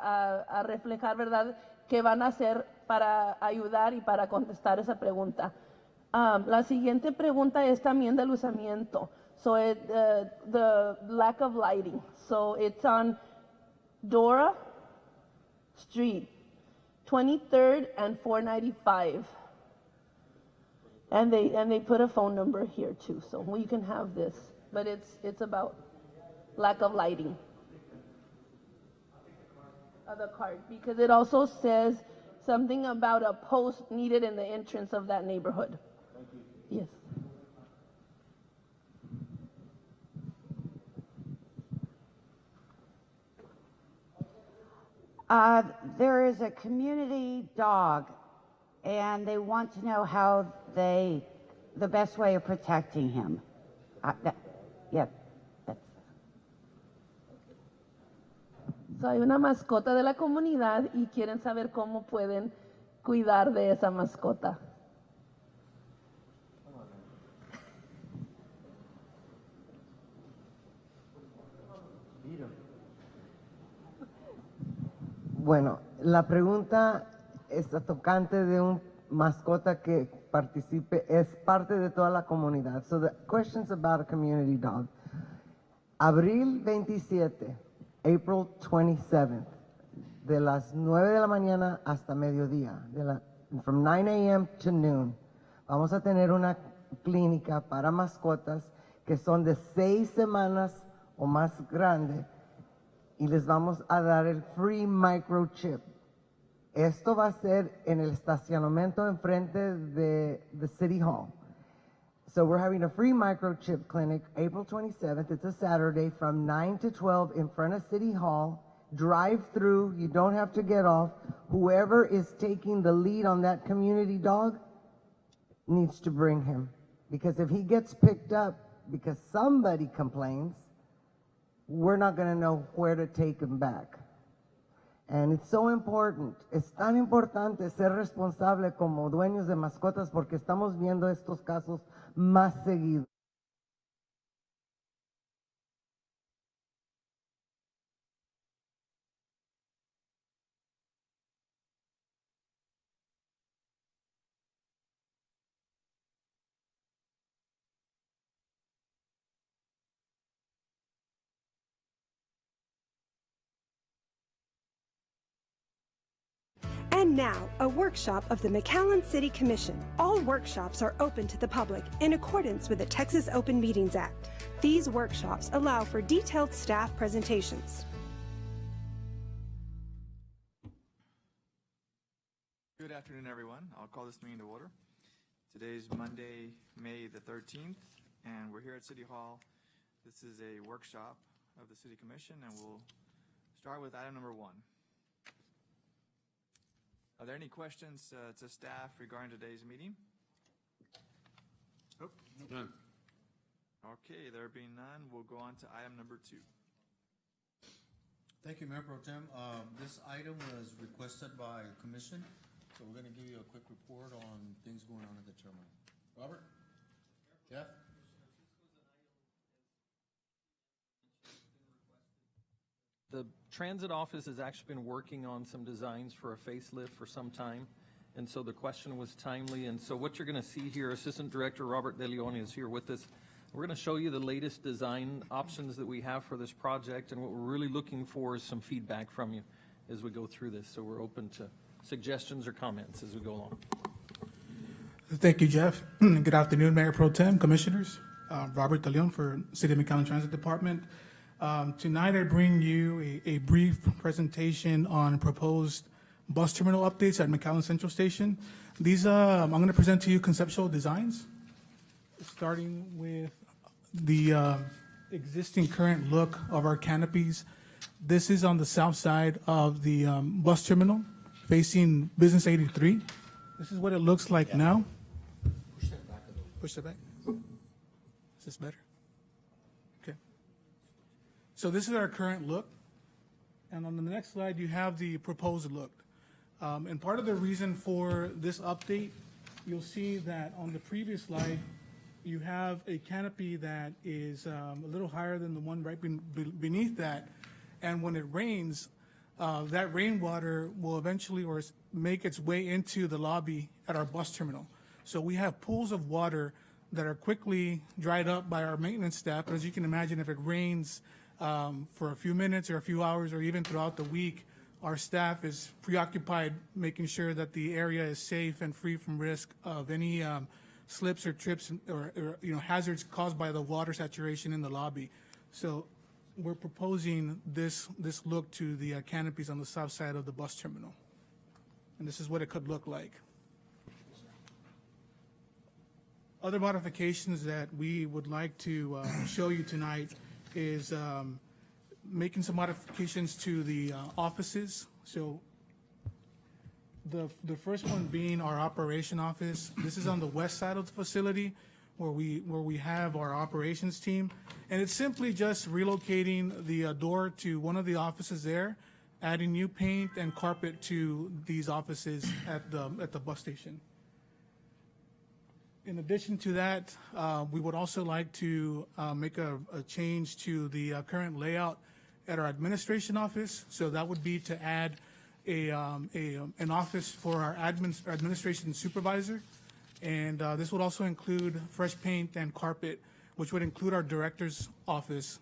a reflejar, ¿verdad?, qué van a hacer para ayudar y para contestar esa pregunta. La siguiente pregunta es también del usamiento. So the lack of lighting. So it's on Dora Street, 23rd and 495. And they put a phone number here too, so we can have this. But it's about lack of lighting. The card, because it also says something about a post needed in the entrance of that neighborhood. Thank you. Yes. There is a community dog, and they want to know how the best way of protecting him. Yeah, that's. So hay una mascota de la comunidad y quieren saber cómo pueden cuidar de esa mascota. Bueno, la pregunta está tocante de un mascota que participe, es parte de toda la comunidad. So the question's about a community dog. Abril 27, April 27th, de las 9 de la mañana hasta mediodía, from 9 a.m. to noon, vamos a tener una clínica para mascotas que son de 6 semanas o más grande, y les vamos a dar el free microchip. Esto va a ser en el estacionamiento enfrente de the City Hall. So we're having a free microchip clinic April 27th. It's a Saturday from 9 to 12 in front of City Hall. Drive through, you don't have to get off. Whoever is taking the lead on that community dog needs to bring him. Because if he gets picked up because somebody complains, we're not going to know where to take him back. And it's so important. Es tan importante ser responsable como dueños de mascotas porque estamos viendo estos casos más seguidos. And now, a workshop of the McAllen City Commission. All workshops are open to the public in accordance with the Texas Open Meetings Act. These workshops allow for detailed staff presentations. Good afternoon, everyone. I'll call this meeting to order. Today's Monday, May the 13th, and we're here at City Hall. This is a workshop of the City Commission, and we'll start with item number 1. Are there any questions to staff regarding today's meeting? Oh, none. Okay, there being none, we'll go on to item number 2. Thank you, Mayor Pro Tem. This item was requested by Commission, so we're going to give you a quick report on things going on at the terminal. Robert? Jeff? The transit office has actually been working on some designs for a facelift for some time, and so the question was timely. And so what you're going to see here, Assistant Director Robert De Leon is here with us. We're going to show you the latest design options that we have for this project, and what we're really looking for is some feedback from you as we go through this. So we're open to suggestions or comments as we go along. Thank you, Jeff. Good afternoon, Mayor Pro Tem, Commissioners. Robert De Leon for City of McAllen Transit Department. Tonight I bring you a brief presentation on proposed bus terminal updates at McAllen Central Station. These, I'm going to present to you conceptual designs, starting with the existing current look of our canopies. This is on the south side of the bus terminal facing Business 83. This is what it looks like now. Push that back a little. Push that back. Is this better? Okay. So this is our current look. And on the next slide, you have the proposed look. And part of the reason for this update, you'll see that on the previous slide, you have a canopy that is a little higher than the one right beneath that. And when it rains, that rainwater will eventually make its way into the lobby at our bus terminal. So we have pools of water that are quickly dried up by our maintenance staff. But as you can imagine, if it rains for a few minutes or a few hours or even throughout the week, our staff is preoccupied making sure that the area is safe and free from risk of any slips or trips or hazards caused by the water saturation in the lobby. So we're proposing this look to the canopies on the south side of the bus terminal. And this is what it could look like. Other modifications that we would like to show you tonight is making some modifications to the offices. So the first one being our operation office. This is on the west side of the facility where we have our operations team. And it's simply just relocating the door to one of the offices there, adding new paint and carpet to these offices at the bus station. In addition to that, we would also like to make a change to the current layout at our administration office. So that would be to add an office for our administration supervisor. And this would also include fresh paint and carpet, which would include our director's office.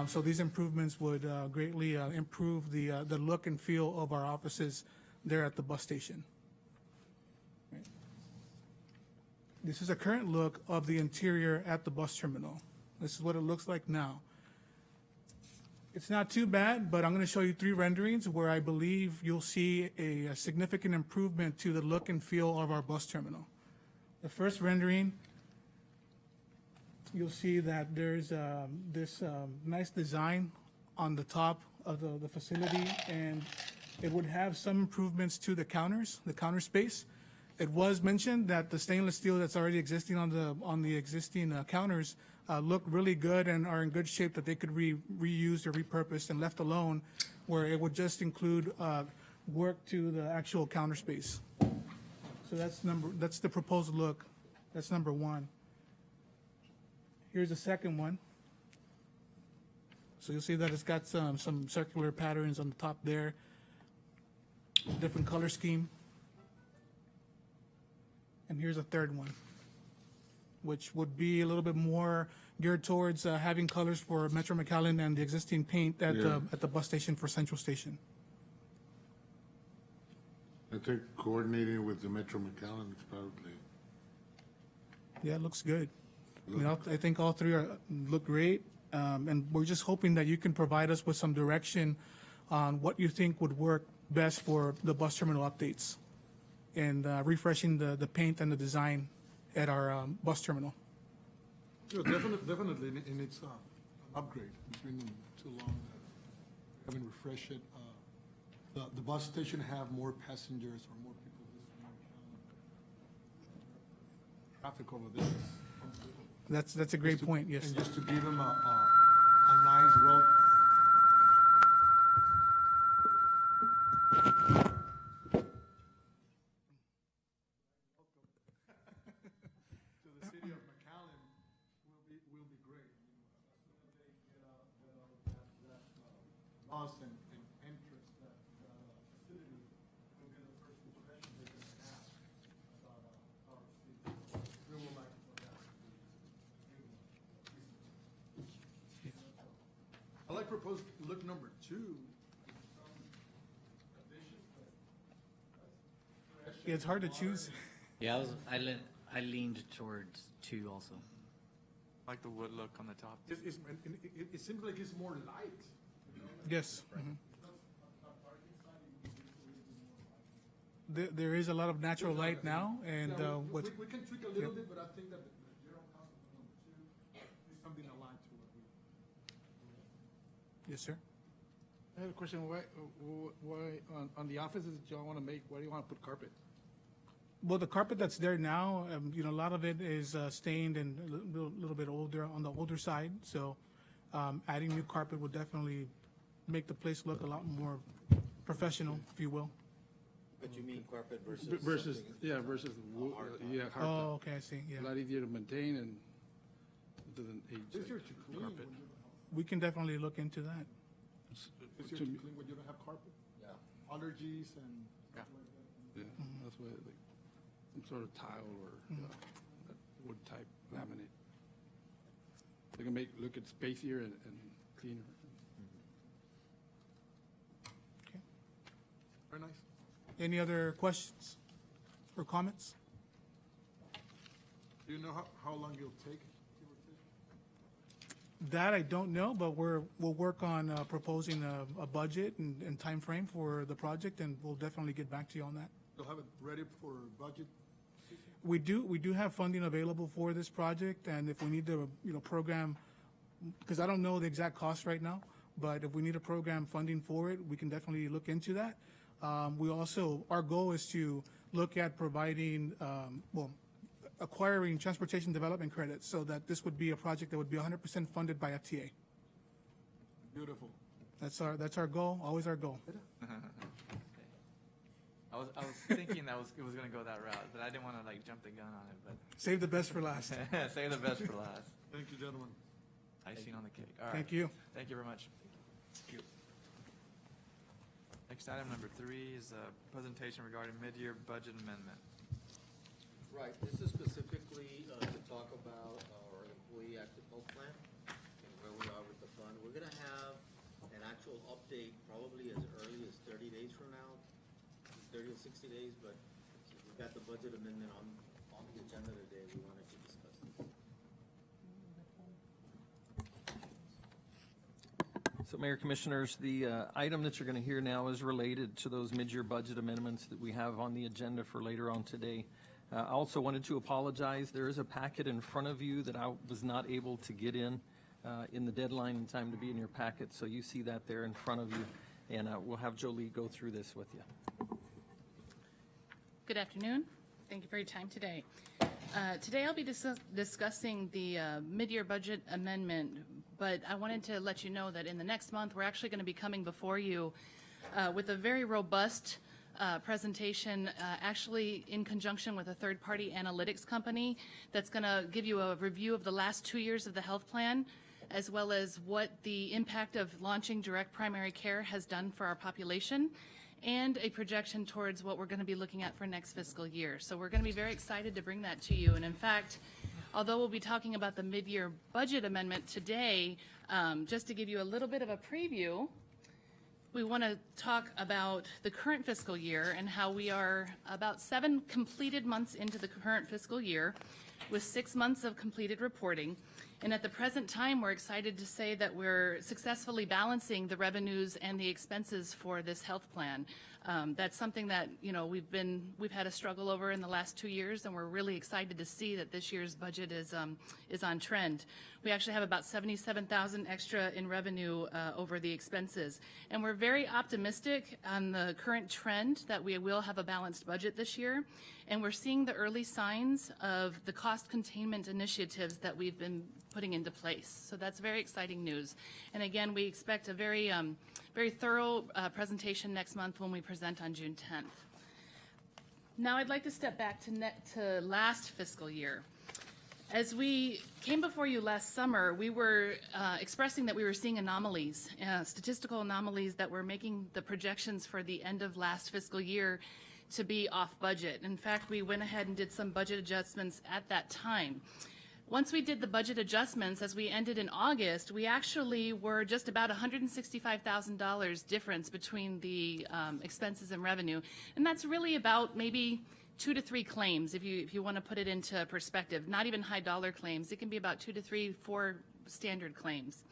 So these improvements would greatly improve the look and feel of our offices there at the bus station. This is a current look of the interior at the bus terminal. This is what it looks like now. It's not too bad, but I'm going to show you 3 renderings where I believe you'll see a significant improvement to the look and feel of our bus terminal. The first rendering, you'll see that there's this nice design on the top of the facility, and it would have some improvements to the counters, the counter space. It was mentioned that the stainless steel that's already existing on the existing counters look really good and are in good shape, that they could reuse or repurpose and left alone, where it would just include work to the actual counter space. So that's the proposed look. That's number 1. Here's the second one. So you'll see that it's got some circular patterns on the top there, different color scheme. And here's a third one, which would be a little bit more geared towards having colors for Metro McAllen and the existing paint at the bus station for Central Station. I think coordinating with the Metro McAllen is probably. Yeah, it looks good. I think all 3 look great, and we're just hoping that you can provide us with some direction on what you think would work best for the bus terminal updates and refreshing the paint and the design at our bus terminal. Yeah, definitely, and it's an upgrade. It's been too long that we haven't refreshed it. The bus station have more passengers or more people visiting. Traffic over there. That's a great point, yes. And just to give them a nice, well. To the city of McAllen will be great. As soon as they get out that bus and entrance, that facility will be the first impression they're going to have about our city. We would like for that to be. I like proposed look number 2. Yeah, it's hard to choose. Yeah, I leaned towards 2 also. I like the wood look on the top. It seems like it's more light. Yes. Mm-hmm. There is a lot of natural light now, and Yeah, we can tweak a little bit, but I think that the general concept of number 2 is something aligned to what we. Yes, sir. I have a question. Why on the offices that y'all want to make, why do you want to put carpet? Well, the carpet that's there now, a lot of it is stained and a little bit older, on the older side. So adding new carpet would definitely make the place look a lot more professional, if you will. But you mean carpet versus? Versus wood, carpet. Oh, okay, I see, A yeah. lot easier to maintain and it doesn't age. Easier to clean. Carpet. We can definitely look into that. Easier to clean when you don't have carpet. Yeah. Allergies and. Yeah. Yeah, that's why, like, some sort of tile or that wood type laminate. They can look at spacier and cleaner. Okay. Very nice. Any other questions or comments? Do you know how long it'll take? Give or take? That I don't know, but we'll work on proposing a budget and time frame for the project, and we'll definitely get back to you on that. You'll have it ready for budget? We do have funding available for this project, and if we need to, program, because I don't know the exact cost right now, but if we need to program funding for it, we can definitely look into that. Our goal is to look at providing, acquiring transportation development credits so that this would be a project that would be 100% funded by FTA. Beautiful. That's our goal, always our goal. I was thinking it was going to go that route, but I didn't want to like jump the gun on it. But Save the best for last. save the best for last. Thank you, gentlemen. Icing on the cake. All right. Thank you. Thank you very much. Thank you. Next item, number 3, is a presentation regarding mid-year budget amendment. Right, this is specifically to talk about our employee active health plan and where we are with the fund. We're gonna have an actual update probably as early as 30 days from now, 30 to 60 days, but since we've got the budget amendment on the agenda today, we wanted to discuss it. So Mayor, Commissioners, the item that you're going to hear now is related to those mid-year budget amendments that we have on the agenda for later on today. I also wanted to apologize. There is a packet in front of you that I was not able to get in the deadline in time to be in your packet, so you see that there in front of you, and we'll have Jolie go through this with you. Good afternoon. Thank you for your time today. Today I'll be discussing the mid-year budget amendment, but I wanted to let you know that in the next month, we're actually going to be coming before you with a very robust presentation, actually in conjunction with a third-party analytics company that's going to give you a review of the last 2 years of the health plan, as well as what the impact of launching direct primary care has done for our population, and a projection towards what we're going to be looking at for next fiscal year. So we're going to be very excited to bring that to you. And in fact, although we'll be talking about the mid-year budget amendment today, just to give you a little bit of a preview, we want to talk about the current fiscal year and how we are about 7 completed months into the current fiscal year with 6 months of completed reporting. And at the present time, we're excited to say that we're successfully balancing the revenues and the expenses for this health plan. That's something that, we've had a struggle over in the last 2 years, and we're really excited to see that this year's budget is on trend. We actually have about $77,000 extra in revenue over the expenses. And we're very optimistic on the current trend that we will have a balanced budget this year. And we're seeing the early signs of the cost containment initiatives that we've been putting into place. So that's very exciting news. And again, we expect a very thorough presentation next month when we present on June 10th. Now I'd like to step back to last fiscal year. As we came before you last summer, we were expressing that we were seeing anomalies, statistical anomalies that were making the projections for the end of last fiscal year to be off budget. In fact, we went ahead and did some budget adjustments at that time. Once we did the budget adjustments, as we ended in August, we actually were just about $165,000 difference between the expenses and revenue. And that's really about maybe 2 to 3 claims, if you want to put it into perspective. Not even high dollar claims. It can be about 2 to 3, 4 standard claims.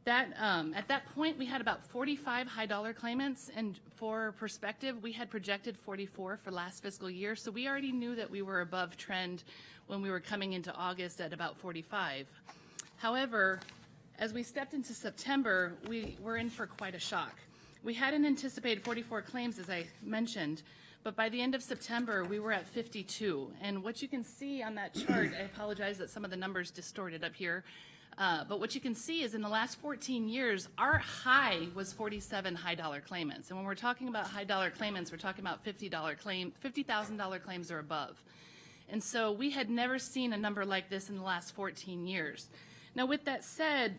That at that point, we had about 45 high dollar claimants, and for perspective, we had projected 44 for last fiscal year, so we already knew that we were above trend when we were coming into August at about 45. However, as we stepped into September, we were in for quite a shock. We hadn't anticipated 44 claims, as I mentioned, but by the end of September, we were at 52. And what you can see on that chart, I apologize that some of the numbers distorted up here, but what you can see is in the last 14 years, our high was 47 high dollar claimants. And when we're talking about high dollar claimants, we're talking about $50,000 claims or above. And so we had never seen a number like this in the last 14 years. Now, with that said,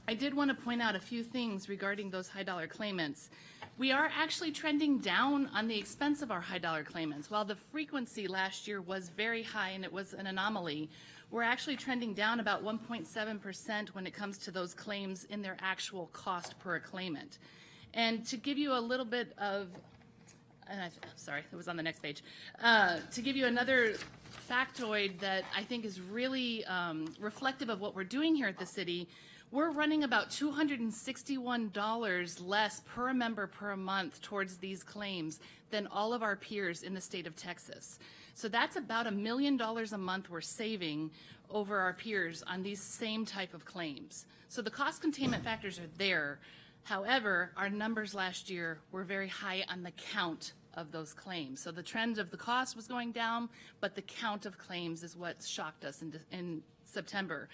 I did want to point out a few things regarding those high dollar claimants. We are actually trending down on the expense of our high dollar claimants. While the frequency last year was very high and it was an anomaly, we're actually trending down about 1.7% when it comes to those claims in their actual cost per claimant. And to give you a little bit of, sorry, it was on the next page. To give you another factoid that I think is really reflective of what we're doing here at the city, we're running about $261 less per member per month towards these claims than all of our peers in the state of Texas. So that's about $1 million a month we're saving over our peers on these same type of claims. So the cost containment factors are there. However, our numbers last year were very high on the count of those claims. So the trend of the cost was going down, but the count of claims is what shocked us in September.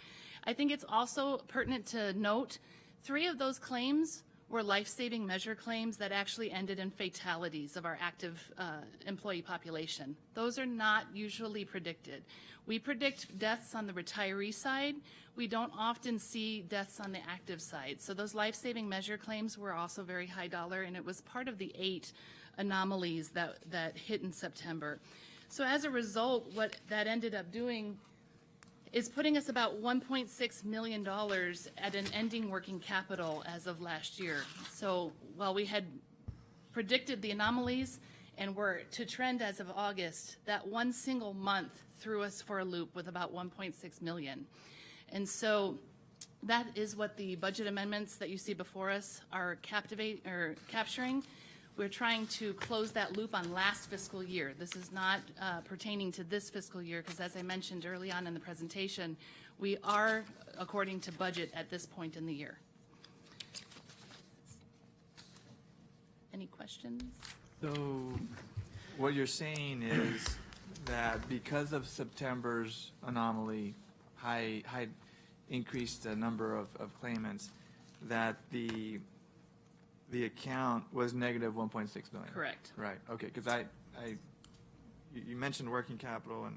I think it's also pertinent to note 3 of those claims were life-saving measure claims that actually ended in fatalities of our active employee population. Those are not usually predicted. We predict deaths on the retiree side. We don't often see deaths on the active side. So those life-saving measure claims were also very high dollar, and it was part of the 8 anomalies that hit in September. So as a result, what that ended up doing is putting us about $1.6 million at an ending working capital as of last year. So while we had predicted the anomalies and were to trend as of August, that one single month threw us for a loop with about $1.6 million. And so that is what the budget amendments that you see before us are capturing. We're trying to close that loop on last fiscal year. This is not pertaining to this fiscal year because, as I mentioned early on in the presentation, we are according to budget at this point in the year. Any questions? So what you're saying is that because of September's anomaly, high increased number of claimants, that the account was negative 1.6 million. Correct. Right. Okay. Because you mentioned working capital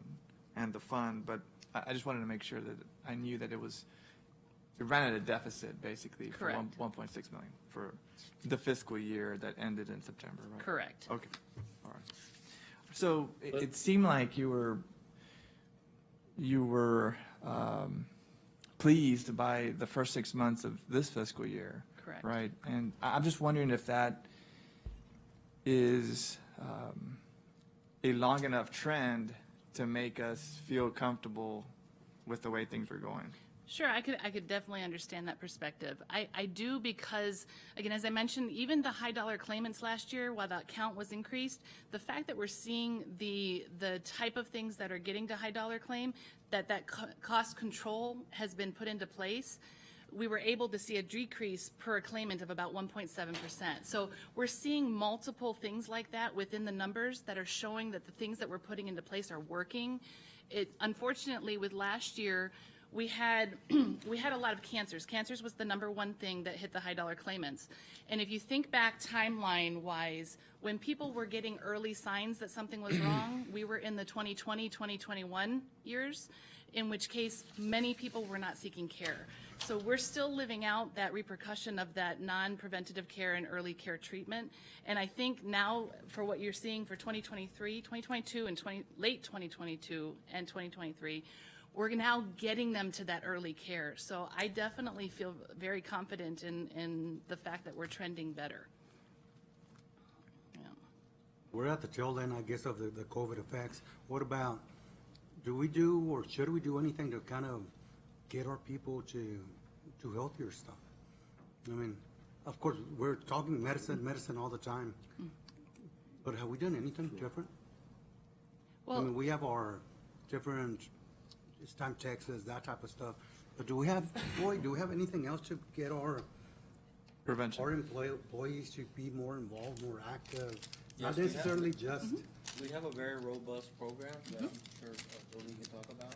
and the fund, but I just wanted to make sure that I knew that it ran at a deficit basically. Correct. For 1.6 million for the fiscal year that ended in September. Right? Correct. Okay. All right. So it seemed like you were pleased by the first 6 months of this fiscal year. Correct. Right. And I'm just wondering if that is a long enough trend to make us feel comfortable with the way things are going. Sure, I could definitely understand that perspective. I do because, again, as I mentioned, even the high dollar claimants last year, while that count was increased, the fact that we're seeing the type of things that are getting to high dollar claim, that cost control has been put into place, we were able to see a decrease per claimant of about 1.7%. So we're seeing multiple things like that within the numbers that are showing that the things that we're putting into place are working. Unfortunately, with last year, we had a lot of cancers. Cancers was the #1 thing that hit the high dollar claimants. And if you think back timeline wise, when people were getting early signs that something was wrong, we were in the 2020, 2021 years, in which case many people were not seeking care. So we're still living out that repercussion of that non-preventative care and early care treatment. And I think now for what you're seeing for 2023, 2022, and late 2022 and 2023, we're now getting them to that early care. So I definitely feel very confident in the fact that we're trending better. Yeah. We're at the tail end, I guess, of the COVID effects. What about, do we do or should we do anything to kind of get our people to healthier stuff? I mean, of course, we're talking medicine all the time. But have we done anything different? Well, I mean, we have our different, it's time Texas, that type of stuff. But do we have anything else to get our prevention, our employees to be more involved, more active? Yes, Not necessarily just. We have a very robust program that I'm sure we can talk about.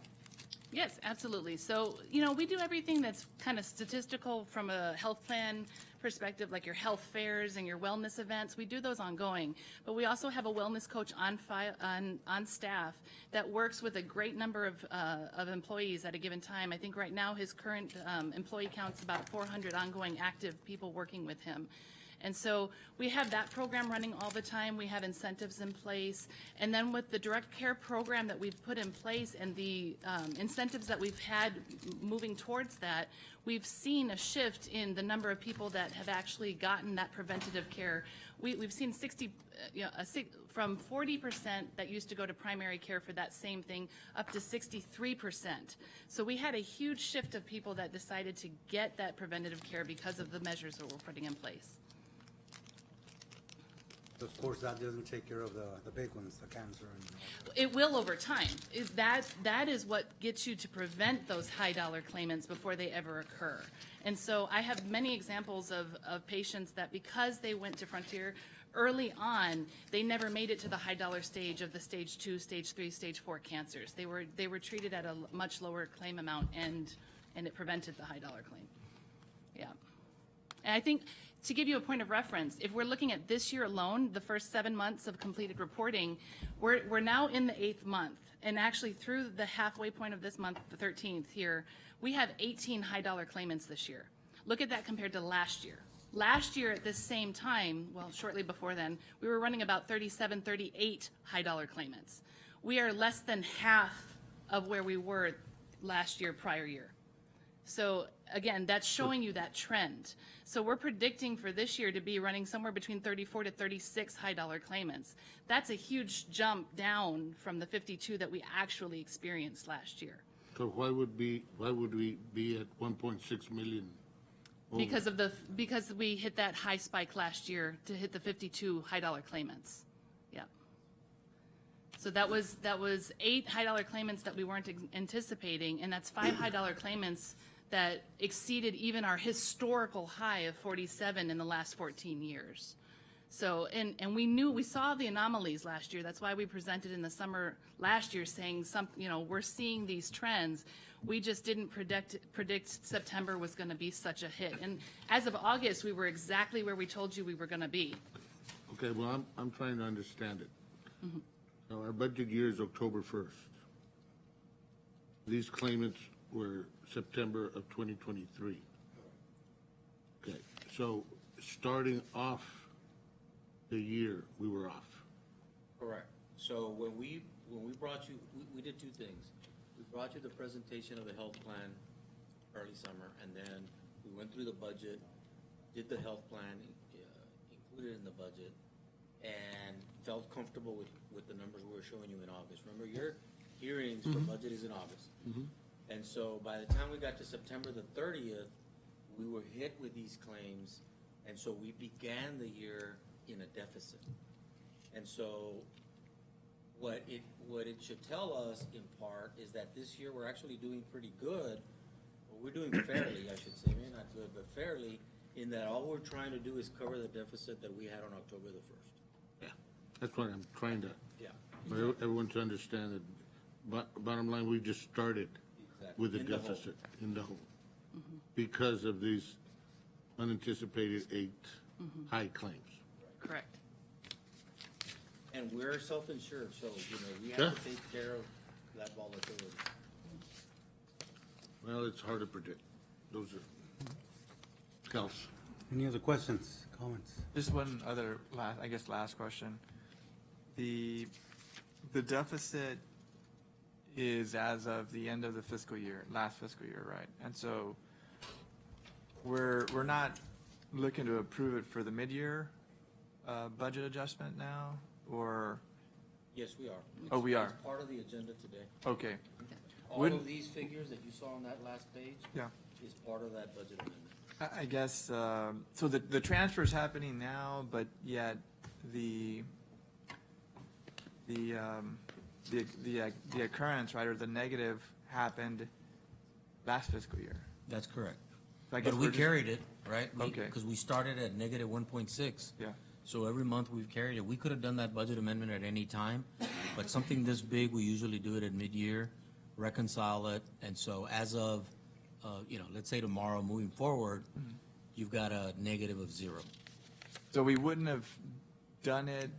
Yes, absolutely. So, you know, we do everything that's kind of statistical from a health plan perspective, like your health fairs and your wellness events, we do those ongoing. But we also have a wellness coach on staff that works with a great number of employees at a given time. I think right now his current employee count's about 400 ongoing active people working with him. And so we have that program running all the time. We have incentives in place. And then with the direct care program that we've put in place and the incentives that we've had moving towards that, we've seen a shift in the number of people that have actually gotten that preventative care. We've seen from 40% that used to go to primary care for that same thing up to 63%. So we had a huge shift of people that decided to get that preventative care because of the measures that we're putting in place. Of course, that doesn't take care of the big ones, the cancer and all that. It will over time. That is what gets you to prevent those high dollar claimants before they ever occur. And so I have many examples of patients that because they went to Frontier early on, they never made it to the high dollar stage of the stage 2, stage 3, stage 4 cancers. They were treated at a much lower claim amount and it prevented the high dollar claim. Yeah. And I think, to give you a point of reference, if we're looking at this year alone, the first 7 months of completed reporting, we're now in the 8th month. And actually through the halfway point of this month, the 13th here, we have 18 high dollar claimants this year. Look at that compared to last year. Last year at this same time, well, shortly before then, we were running about 37, 38 high dollar claimants. We are less than half of where we were last year, prior year. So again, that's showing you that trend. So we're predicting for this year to be running somewhere between 34 to 36 high dollar claimants. That's a huge jump down from the 52 that we actually experienced last year. So why would we be at 1.6 million? over? Because we hit that high spike last year to hit the 52 high dollar claimants. Yeah. So that was 8 high dollar claimants that we weren't anticipating, and that's 5 high dollar claimants that exceeded even our historical high of 47 in the last 14 years. So, and we saw the anomalies last year. That's why we presented in the summer last year saying we're seeing these trends. We just didn't predict September was going to be such a hit. And as of August, we were exactly where we told you we were going to be. Okay, well, I'm trying to understand it. Mm-hmm. So our budget year is October 1st. These claimants were September of 2023. Okay, so starting off the year, we were off. Correct. So when we brought you, we did 2 things. We brought you the presentation of the health plan early summer, and then we went through the budget, did the health plan, included in the budget, and felt comfortable with the numbers we were showing you in August. Remember, your hearings for budget is in August. Mm-hmm. And so by the time we got to September the 30th, we were hit with these claims, and so we began the year in a deficit. And so what it should tell us in part is that this year we're actually doing pretty good. Well, we're doing fairly, I should say, maybe not good, but fairly, in that all we're trying to do is cover the deficit that we had on October the 1st. Yeah, that's what I'm trying to, Yeah. for everyone to understand that. But bottom line, we just started with a deficit in the hole because of these unanticipated 8 high claims. Correct. And we're self-insured, so, we have to take care of that volatility. Well, it's hard to predict. Those are Kels. Any other questions, comments? Just one other last question. The deficit is as of the end of the last fiscal year, right? And so we're not looking to approve it for the mid-year budget adjustment now, or? Yes, we are. Oh, we are. It's part of the agenda today. Okay. All of these figures that you saw on that last page is part of that budget amendment. I guess, so the transfer is happening now, but yet the occurrence, right, or the negative happened last fiscal year. That's correct. So I guess but we carried it, right? Okay. Because we started at negative 1.6. Yeah. So every month we've carried it. We could have done that budget amendment at any time, but something this big, we usually do it at mid-year, reconcile it, and so as of, let's say tomorrow, moving forward, you've got a negative of 0. So we wouldn't have done it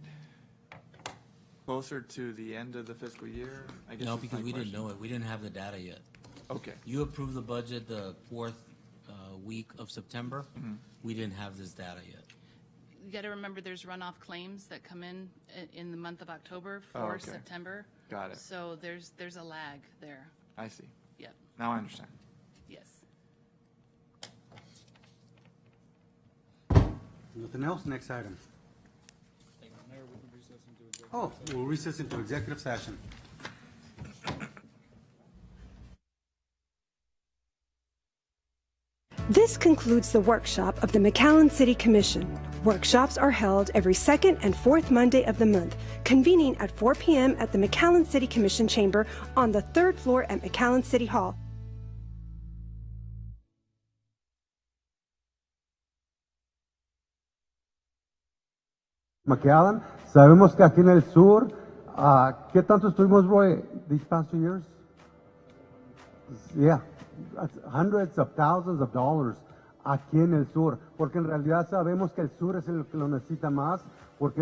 closer to the end of the fiscal year? I guess No, that's because my we didn't question. know it. We didn't have the data yet. Okay. You approved the budget the 4th week of September. We didn't have this data yet. You got to remember there's runoff claims that come in the month of October Oh, for okay. September. Got it. So there's a lag there. I see. Yep. Now I understand. Yes. Nothing else? Next item. Oh, we'll recess into executive session. This concludes the workshop of the McAllen City Commission. Workshops are held every second and fourth Monday of the month, convening at 4 p.m. at the McAllen City Commission chamber on the 3rd floor at McAllen City Hall. McAllen, sabemos que aquí en el sur, ¿qué tanto estuvimos, Roy, these past 2 years? Yeah, that's hundreds of thousands of dollars aquí en el sur, porque en realidad sabemos que el sur es el que lo necesita más, porque